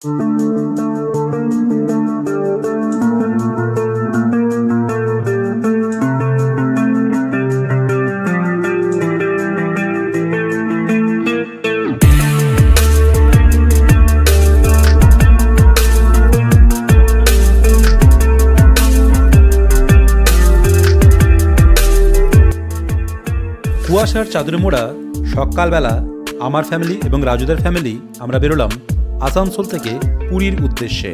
কুয়াশার চাদরে মোড়া সকালবেলা আমার ফ্যামিলি এবং রাজুদের ফ্যামিলি আমরা বেরোলাম আসানসোল থেকে পুরীর উদ্দেশ্যে।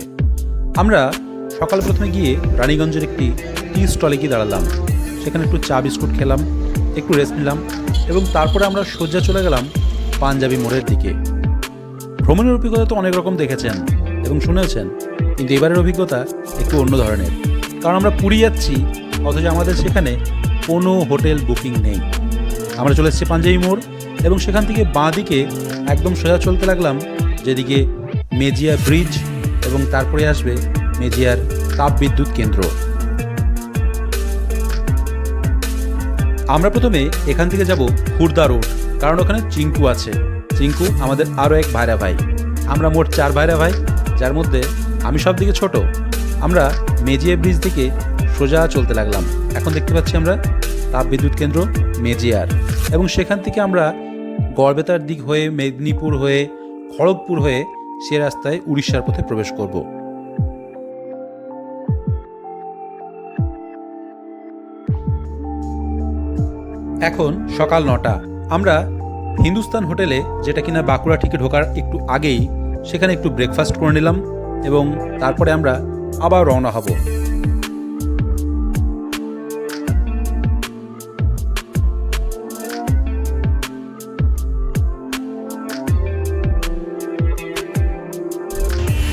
আমরা সকাল প্রথমে গিয়ে রানীগঞ্জের একটি টি স্টলে গিয়ে দাঁড়ালাম। সেখানে একটু চা বিস্কুট খেলাম, একটু রেস্ট নিলাম এবং তারপরে আমরা সোজা চলে গেলাম পাঞ্জাবি মোড়ের দিকে। ভ্রমণের অভিজ্ঞতা তো অনেক রকম দেখেছেন এবং শুনেছেন, কিন্তু এবারের অভিজ্ঞতা একটু অন্য ধরনের। কারণ আমরা পুরী যাচ্ছি, অথচ আমাদের সেখানে কোনো হোটেল বুকিং নেই। আমরা চলে এসেছি পাঞ্জাবি মোড় এবং সেখান থেকে বাঁ দিকে একদম সোজা চলতে লাগলাম, যেদিকে মেজিয়া ব্রিজ এবং তারপরে আসবে মেজিয়ার তাপবিদ্যুৎ কেন্দ্র। আমরা প্রথমে এখান থেকে যাব খুর্দা রোড, কারণ ওখানে চিঙ্কু আছে। চিঙ্কু আমাদের আরও এক ভাইরা ভাই। আমরা মোট 4 ভাইরা ভাই, যার মধ্যে আমি সব দিকে ছোট। আমরা মেজিয়া ব্রিজ থেকে সোজা চলতে লাগলাম। এখন দেখতে পাচ্ছি আমরা তাপবিদ্যুৎ কেন্দ্র মেজিয়ার, এবং সেখান থেকে আমরা গড়বেতার দিক হয়ে মেদিনীপুর হয়ে খড়গপুর হয়ে সে রাস্তায় উড়িষ্যার পথে প্রবেশ করব। এখন সকাল 9টা। আমরা হিন্দুস্তান হোটেলে, যেটা কিনা বাঁকুড়া থেকে ঢোকার একটু আগেই, সেখানে একটু ব্রেকফাস্ট করে নিলাম এবং তারপরে আমরা আবার রওনা হব।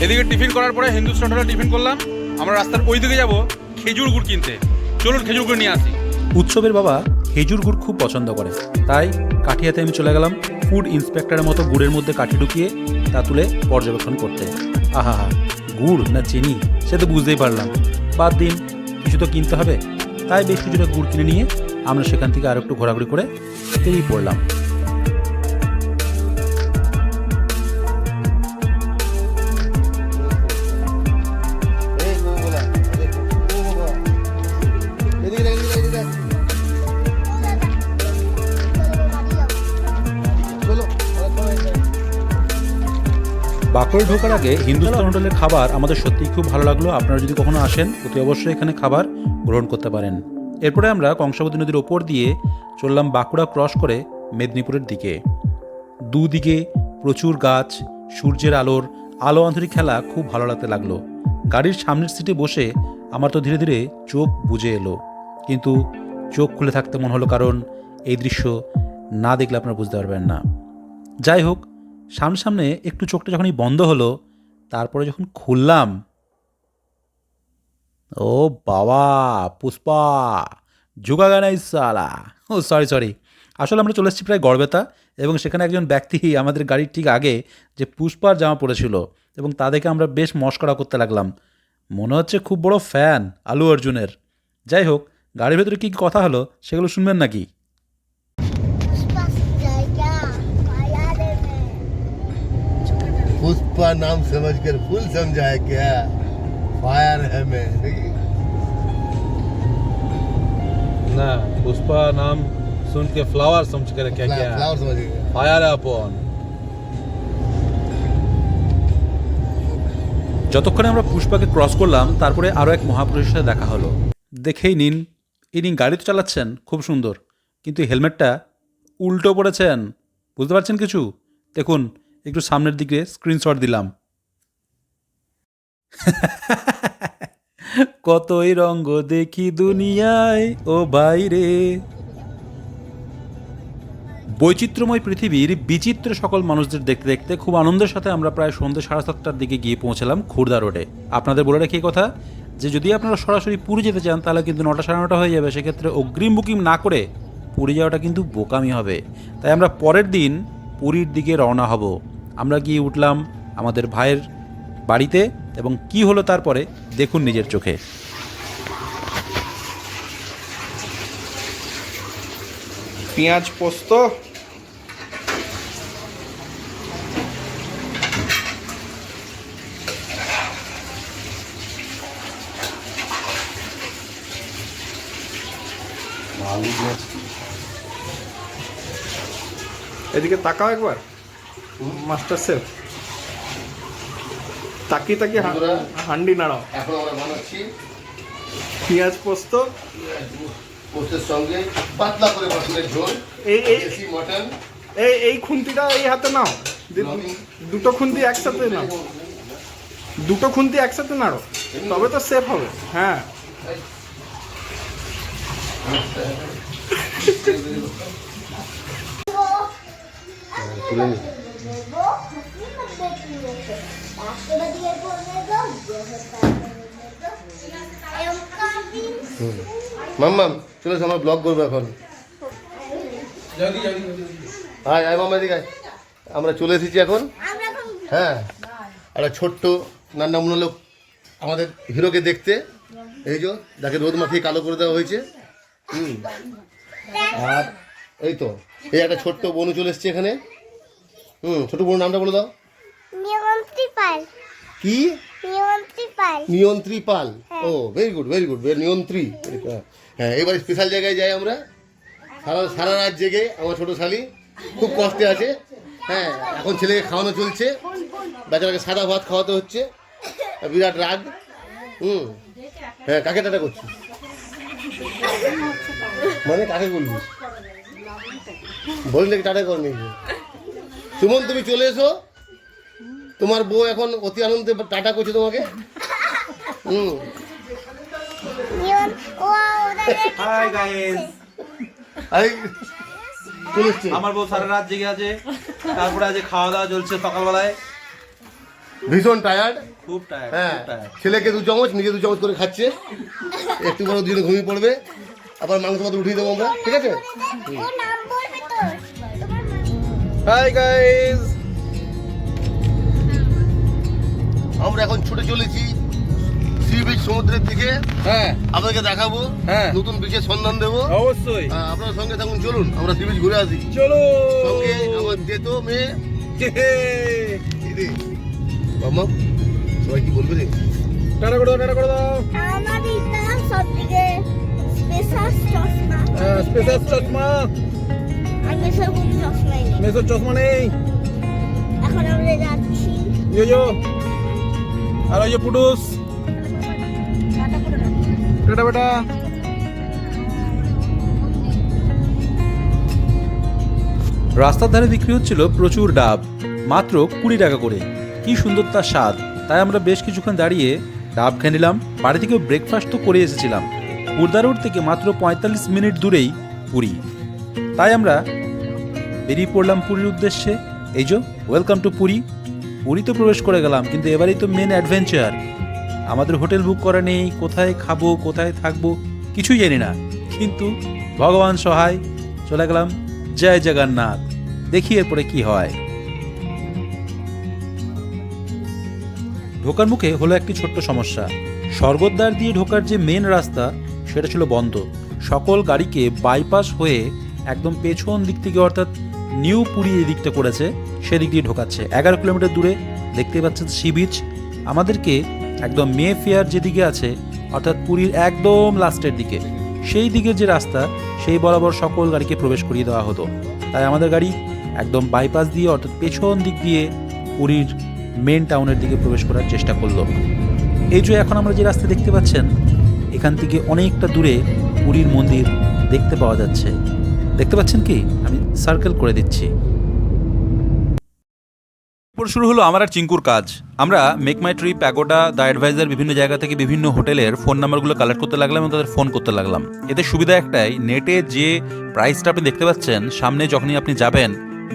এদিকে টিফিন করার পরে হিন্দুস্তান হোটেলে টিফিন করলাম। আমরা রাস্তার ওই দিকে যাব খেজুর গুড় কিনতে। চলুন খেজুর গুড় নিয়ে আসি। উৎসবের বাবা খেজুর গুড় খুব পছন্দ করে, তাই কাঠিয়াতে আমি চলে গেলাম ফুড ইন্সপেক্টরের মতো গুড়ের মধ্যে কাঠি ঢুকিয়ে তা তুলে পর্যবেক্ষণ করতে। আহা, গুড় না চিনি সে তো বুঝতেই পারলাম। বাদ দিন, কিছু তো কিনতে হবে, তাই বেশ কিছুটা গুড় কিনে নিয়ে আমরা সেখান থেকে আর একটু ঘোরাঘুরি করে বেরিয়ে পড়লাম। বাঁকুড়া ঢোকার আগে হিন্দুস্তান হোটেলের খাবার আমাদের সত্যিই খুব ভালো লাগলো। আপনারা যদি কখনো আসেন, অতি অবশ্যই এখানে খাবার গ্রহণ করতে পারেন। এরপরে আমরা কংসাবতী নদীর ওপর দিয়ে চললাম বাঁকুড়া ক্রস করে মেদিনীপুরের দিকে। দুদিকে প্রচুর গাছ, সূর্যের আলো আঁধুরি খেলা খুব ভালো লাগতে লাগলো। গাড়ির সামনের সিটে বসে আমার তো ধীরে ধীরে চোখ বুজে এলো, কিন্তু চোখ খুলে থাকতে মন হলো, কারণ এই দৃশ্য না দেখলে আপনারা বুঝতে পারবেন না। যাই হোক, সামনে একটু চোখটা যখনই বন্ধ হলো, তারপরে যখন খুললাম, ও বাবা, পুষ্পা জুগা গানা ইসালা। ও সরি, আসলে আমরা চলে এসেছি প্রায় গড়বেতা, এবং সেখানে একজন ব্যক্তি আমাদের গাড়ির ঠিক আগে যে পুষ্পার জামা পরেছিল, এবং তা দেখে আমরা বেশ মশকরা করতে লাগলাম। মনে হচ্ছে খুব বড় ফ্যান আলু অর্জুনের। যাই হোক, গাড়ির ভেতরে কী কথা হলো সেগুলো শুনবেন নাকি? पुष्पा नाम समझकर फुल समझा है क्या? फायर है मैं ना पुष्पा नाम सुन के फ्लावर समझ कर क्या क्या फ्लावर समझ गया। Fire upon. যতক্ষণে আমরা পুষ্পাকে ক্রস করলাম, তারপরে আরও এক মহাপুরুষের সাথে দেখা হলো। দেখেই নিন, ইনি গাড়ি তো চালাচ্ছেন খুব সুন্দর, কিন্তু হেলমেটটা উল্টো পড়েছেন। বুঝতে পারছেন কিছু? দেখুন, একটু সামনের দিকে স্ক্রিনশট দিলাম। কতই রঙ্গ দেখি দুনিয়ায় ও বাইরে। বৈচিত্র্যময় পৃথিবীর বিচিত্র সকল মানুষদের দেখতে দেখতে খুব আনন্দের সাথে আমরা প্রায় সন্ধ্যে 7:30টার দিকে গিয়ে পৌঁছলাম খুর্দা রোডে। আপনাদের বলে রাখি কথা, যে যদি আপনারা সরাসরি পুরী যেতে চান, তাহলে কিন্তু 9টা 9:30 হয়ে যাবে। সেক্ষেত্রে অগ্রিম বুকিং না করে পুরী যাওয়াটা কিন্তু বোকামি হবে। তাই আমরা পরের দিন পুরীর দিকে রওনা হব। আমরা গিয়ে উঠলাম আমাদের ভাইয়ের বাড়িতে, এবং কি হলো তারপরে দেখুন নিজের চোখে। পেঁয়াজ পোস্ত, আলু দিয়ে এদিকে তাকাও একবার, মাস্টার শেফ। তাকিয়ে তাকিয়ে হান্ডি নাড়াও। এখন আমরা বানাচ্ছি পেঁয়াজ পোস্ত, পোস্তের সঙ্গে পাতলা করে মাটনের ঝোল, এই এই দেশি মটন। এই খুন্তিটা এই হাতে নাও, দুটো খুন্তি একসাথে নাও, দুটো খুন্তি একসাথে নাড়ো, তবে তো সেফ হবে। হ্যাঁ, তুলে নি। মাম্মাম চলে এসো, আমরা ব্লগ করবো এখন। আয় আয় মাম্মা এদিকে আয়। আমরা চলে এসেছি এখন। হ্যাঁ, একটা ছোট্ট নান্নামুনা লোক আমাদের হিরোকে দেখতে, এই যে যাকে রোদ মাখিয়ে কালো করে দেওয়া হয়েছে। আর এই তো এই একটা ছোট্ট বনু চলে এসছে এখানে। ছোট বনুর নামটা বলে দাও। নিয়ন্ত্রী পাল। কি? নিয়ন্ত্রী পাল। নিয়ন্ত্রী পাল। ও very good very good, Niyantri. হ্যাঁ, এবার স্পেশাল জায়গায় যাই আমরা। সারা রাত জেগে আমার ছোট শালি খুব কষ্টে আছে। হ্যাঁ, এখন ছেলেকে খাওয়ানো চলছে, বেচারাকে সাদা ভাত খাওয়াতে হচ্ছে, বিরাট রাগ। হ্যাঁ, কাকে টাটা করছিস? মানে কাকে বলবি? বললে টাটা কর নাকি? সুমন তুমি চলে এসো, তোমার বউ এখন অতি আনন্দে টাটা করছে তোমাকে। হাই গাইস, আরে চলে এসছে। আমার বউ সারা রাত জেগে আছে, তারপরে আজ খাওয়া দাওয়া চলছে সকালবেলায়। ভীষণ টায়ার্ড। খুব টায়ার্ড। হ্যাঁ, ছেলেকে 2 চামচ, নিজে 2 চামচ করে খাচ্ছে। একটু পরে দুজনে ঘুমিয়ে পড়বে, আবার মাংস ভাত উঠিয়ে দেবো আমরা, ঠিক আছে? ও নাম বলবে তো। হাই গাইস, আমরা এখন ছুটে চলেছি সি বিচ, সমুদ্রের দিকে। হ্যাঁ আপনাদেরকে দেখাবো, হ্যাঁ। নতুন বিচের সন্ধান দেবো। অবশ্যই, আপনার সঙ্গে থাকুন, চলুন আমরা সি বিচ ঘুরে আসি। চলো। সঙ্গে আমার যেত মেয়ে দিদি মাম্মা, সবাই কি বলবে রে? টাটা করে দাও, টাটা করে দাও। আমার নাম সবথেকে স্পেশাল চশমা। স্পেশাল চশমা, আর মেশার কোনো চশমাই নেই। মেসোর চশমা নেই। এখন আমরা যাচ্ছি। ইয়ো আর ওই যে পুটুস, টাটা বেটা। রাস্তার ধারে বিক্রি হচ্ছিল প্রচুর ডাব, মাত্র 20 টাকা করে। কি সুন্দর তার স্বাদ! তাই আমরা বেশ কিছুক্ষণ দাঁড়িয়ে ডাব খেয়ে নিলাম। বাড়ি থেকেও ব্রেকফাস্ট তো করে এসেছিলাম। পুরদা রোড থেকে মাত্র 45 মিনিট দূরেই পুরী। তাই আমরা বেরিয়ে পড়লাম পুরীর উদ্দেশ্যে। এই যে ওয়েলকাম টু পুরী। পুরীতে প্রবেশ করে গেলাম, কিন্তু এবারেই তো মেন অ্যাডভেঞ্চার। আমাদের হোটেল বুক করা নেই, কোথায় খাবো কোথায় থাকবো কিছুই জানি না, কিন্তু ভগবান সহায় চলে গেলাম। জয় জগন্নাথ। দেখি এরপরে কি হয়। ঢোকার মুখে হলো একটি ছোট্ট সমস্যা। স্বর্গদ্বার দিয়ে ঢোকার যে মেন রাস্তা সেটা ছিল বন্ধ। সকল গাড়িকে বাইপাস হয়ে একদম পেছন দিক থেকে, অর্থাৎ নিউ পুরী এই দিকটা করেছে, সেদিক দিয়ে ঢোকাচ্ছে। 11 কিলোমিটার দূরে দেখতে পাচ্ছেন সি বিচ। আমাদেরকে একদম মে ফেয়ার যেদিকে আছে, অর্থাৎ পুরীর একদম লাস্টের দিকে, সেই দিকের যে রাস্তা, সেই বরাবর সকল গাড়িকে প্রবেশ করিয়ে দেওয়া হতো। তাই আমাদের গাড়ি একদম বাইপাস দিয়ে, অর্থাৎ পেছন দিক দিয়ে পুরীর মেন টাউনের দিকে প্রবেশ করার চেষ্টা করলো। এই যে এখন আমরা যে রাস্তা দেখতে পাচ্ছেন, এখান থেকে অনেকটা দূরে পুরীর মন্দির দেখতে পাওয়া যাচ্ছে। দেখতে পাচ্ছেন কি? আমি সার্কেল করে দিচ্ছি। শুরু হলো আমার আর চিঙ্কুর কাজ। আমরা MakeMyTrip, pagoda, the advisor, বিভিন্ন জায়গা থেকে বিভিন্ন হোটেলের ফোন নাম্বারগুলো কালেক্ট করতে লাগলাম এবং তাদের ফোন করতে লাগলাম। এতে সুবিধা একটাই, নেটে যে প্রাইসটা আপনি দেখতে পাচ্ছেন, সামনে যখনই আপনি যাবেন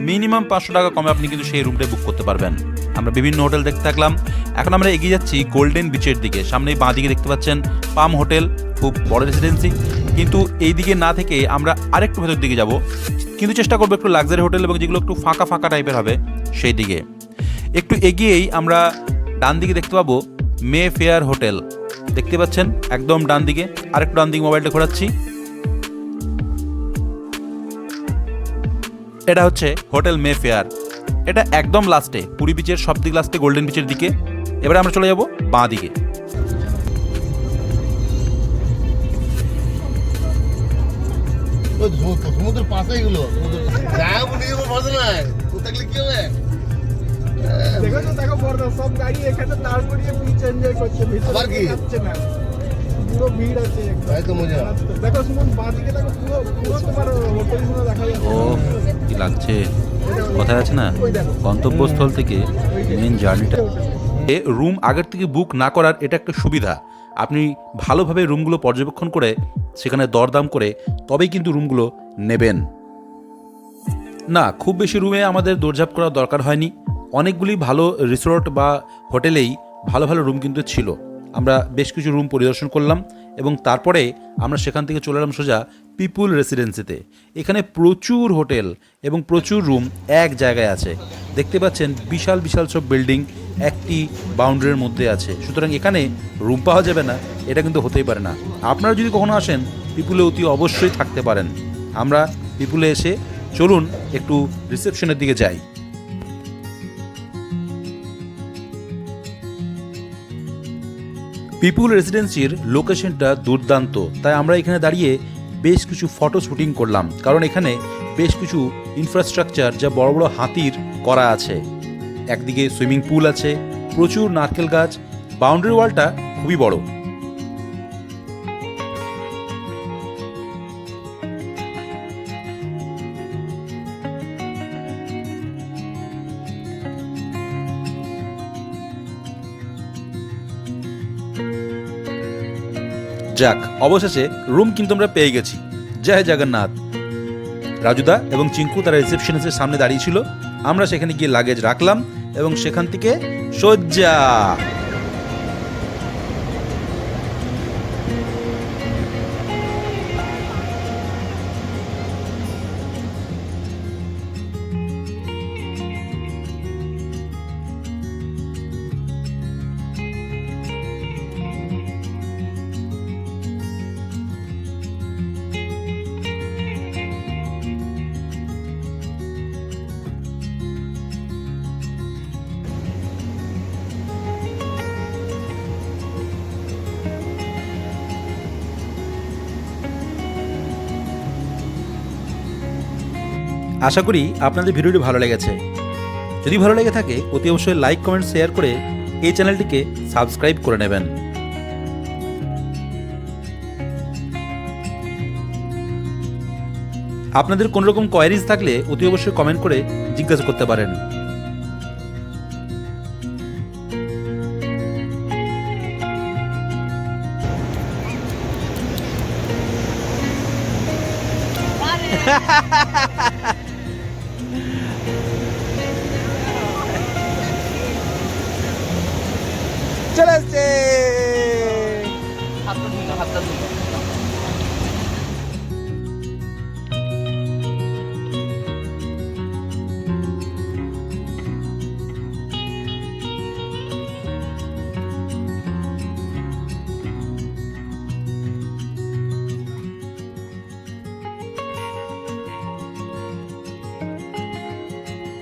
মিনিমাম 500 টাকা কমে আপনি কিন্তু সেই রুমটাই বুক করতে পারবেন। আমরা বিভিন্ন হোটেল দেখতে থাকলাম। এখন আমরা এগিয়ে যাচ্ছি গোল্ডেন বিচের দিকে। সামনেই বাঁ দিকে দেখতে পাচ্ছেন পাম হোটেল, খুব বড় রেসিডেন্সি। কিন্তু এই দিকে না থেকে আমরা আরেকটু ভেতর দিকে যাব, কিন্তু চেষ্টা করবো একটু লাক্সারি হোটেল এবং যেগুলো একটু ফাঁকা ফাঁকা টাইপের হবে সেই দিকে। একটু এগিয়েই আমরা ডান দিকে দেখতে পাবো মে ফেয়ার হোটেল। দেখতে পাচ্ছেন একদম ডান দিকে। আরেকটু ডান দিকে মোবাইলটা ঘোরাচ্ছি, এটা হচ্ছে হোটেল মে ফেয়ার। এটা একদম লাস্টে, পুরী বিচের সব দিক লাস্টে, গোল্ডেন বিচের দিকে। এবারে আমরা চলে যাব বাঁ দিকে। ওই সমুদ্রের পাশেই গুলো যাবো নিজের উপর ভরসা নাই, তুই থাকলে কি হবে? দেখো বর্দা সব গাড়ি এখানে দাঁড় করিয়ে বিচ এনজয় করছে, ভিতরে আবার কি? যাচ্ছে না, পুরো ভিড় আছে একদম। তাই তো মজা। দেখো সুমন বাঁদিকে দেখো, পুরো পুরো তোমার হোটেলগুলো দেখা যাচ্ছে। ও কি লাগছে, কোথায় আছে না গন্তব্যস্থল থেকে মেন জার্নিটা। রুম আগের থেকে বুক না করার এটা একটা সুবিধা। আপনি ভালোভাবে রুমগুলো পর্যবেক্ষণ করে সেখানে দরদাম করে তবেই কিন্তু রুমগুলো নেবেন। না, খুব বেশি রুমে আমাদের দৌড়ঝাঁপ করার দরকার হয়নি। অনেকগুলি ভালো রিসোর্ট বা হোটেলেই ভালো ভালো রুম কিন্তু ছিল। আমরা বেশ কিছু রুম পরিদর্শন করলাম এবং তারপরে আমরা সেখান থেকে চলে এলাম সোজা পিপুল রেসিডেন্সিতে। এখানে প্রচুর হোটেল এবং প্রচুর রুম এক জায়গায় আছে। দেখতে পাচ্ছেন বিশাল বিশাল সব বিল্ডিং একটি বাউন্ডারির মধ্যে আছে, সুতরাং এখানে রুম পাওয়া যাবে না এটা কিন্তু হতেই পারে না। আপনারা যদি কখনো আসেন পিপুলে অতি অবশ্যই থাকতে পারেন। আমরা পিপুলে এসে চলুন একটু রিসেপশনের দিকে যাই। পিপুল রেসিডেন্সির লোকেশনটা দুর্দান্ত, তাই আমরা এখানে দাঁড়িয়ে বেশ কিছু ফটো শুটিং করলাম, কারণ এখানে বেশ কিছু ইনফ্রাস্ট্রাকচার যা বড় বড় হাতির করা আছে। একদিকে সুইমিং পুল আছে, প্রচুর নারকেল গাছ, বাউন্ডারি ওয়ালটা খুবই বড়। যাক, অবশেষে রুম কিন্তু আমরা পেয়ে গেছি। জয় জগন্নাথ। রাজুদা এবং চিঙ্কু তারা রিসেপশনিস্টের সামনে দাঁড়িয়ে ছিল। আমরা সেখানে গিয়ে লাগেজ রাখলাম এবং সেখান থেকে সজ্জা। আশা করি আপনাদের ভিডিওটি ভালো লেগেছে। যদি ভালো লেগে থাকে অতি অবশ্যই লাইক, কমেন্ট, শেয়ার করে এই চ্যানেলটিকে সাবস্ক্রাইব করে নেবেন। আপনাদের কোনো রকম কোয়ারিজ থাকলে অতি অবশ্যই কমেন্ট করে জিজ্ঞাসা করতে পারেন।